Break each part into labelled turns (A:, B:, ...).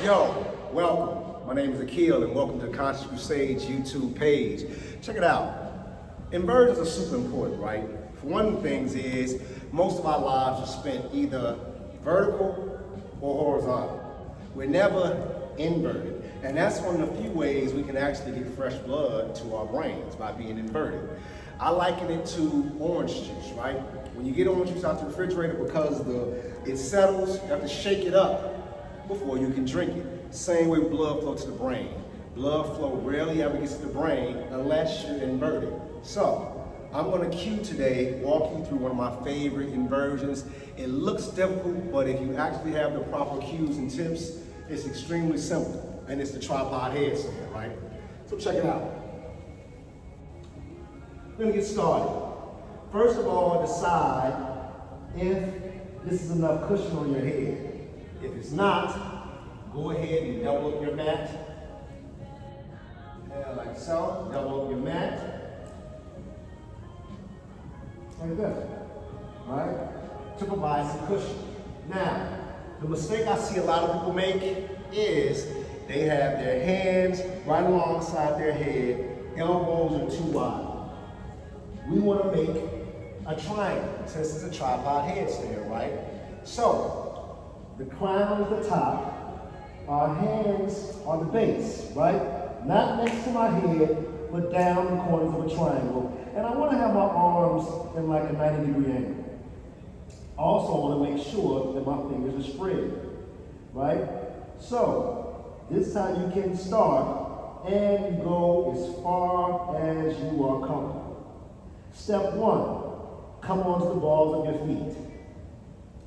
A: Yo, welcome. My name is Akil and welcome to Conscious Crusade's YouTube page. Check it out. Inversions are super important, right? One of the things is most of our lives are spent either vertical or horizontal. We're never inverted. And that's one of the few ways we can actually get fresh blood to our brains, by being inverted. I liken it to orange juice, right? When you get orange juice out the refrigerator, because it settles, you have to shake it up before you can drink it. Same way with blood flow to the brain. Blood flow rarely ever gets to the brain unless you're inverted. So, I'm going to walk you through one of my favorite inversions. It looks difficult, but if you actually have the proper cues and tips, it's extremely simple. And it's the tripod headstand, right? So check it out. We're going to get started. First of all, decide if this is enough cushion on your head. If it's not, go ahead and double up your mat. Like so. Double up your mat. Like this. Right? To provide some cushion. Now, the mistake I see a lot of people make is they have their hands right alongside their head, elbows are too wide. We want to make a triangle since it's a tripod headstand, right? So, the crown is the top, our hands are the base, right? Not next to my head, but down the corners of a triangle. And I want to have my arms in like a 90-degree angle. Also, I want to make sure that my fingers are spread, right? So, this time you can start and go as far as you are comfortable. Step one, come onto the balls of your feet.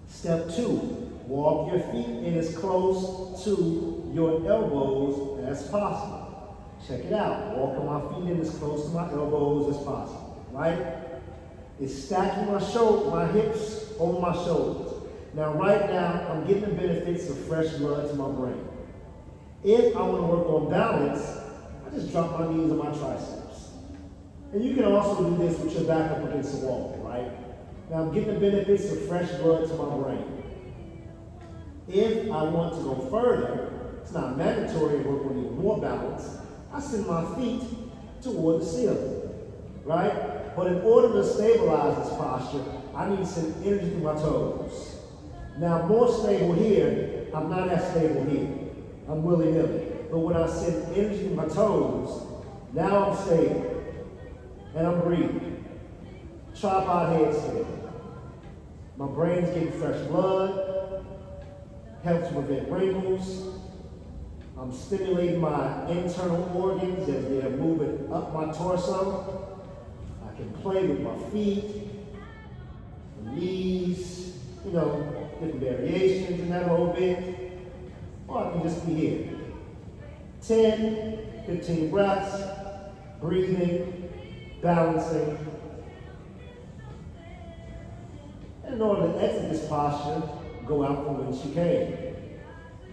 A: Step two, walk your feet in as close to your elbows as possible. Check it out. Walking my feet in as close to my elbows as possible, right? It's stacking my hips over my shoulders. Now, right now, I'm getting the benefits of fresh blood to my brain. If I want to work on balance, I just drop my knees on my triceps. And you can also do this with your back up against the wall, right? Now, I'm getting the benefits of fresh blood to my brain. If I want to go further, it's not mandatory to work on even more balance. I send my feet toward the ceiling, right? But in order to stabilize this posture, I need to send energy through my toes. Now, more stable here, I'm not as stable here. I'm willy-nilly. But when I send energy through my toes, now I'm stable. And I'm breathing. Tripod headstand. My brain's getting fresh blood. Helps prevent wrinkles. I'm stimulating my internal organs as they're moving up my torso. I can play with my feet, my knees, different variations in that a little bit. Or I can just be here. 10, 15 breaths, breathing, balancing. And in order to exit this posture, go out from whence you came.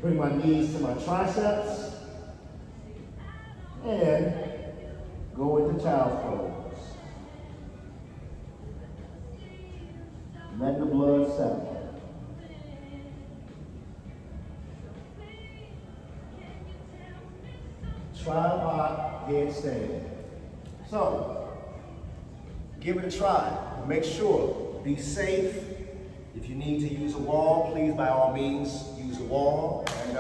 A: Bring my knees to my triceps. And go into child's pose. Let the blood settle. Tripod headstand. So, give it a try. Make sure, be safe. If you need to use a wall, please, by all means, use a wall and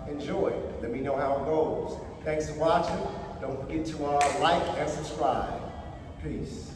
A: enjoy. Let me know how it goes. Thanks for watching. Don't forget to like and subscribe. Peace.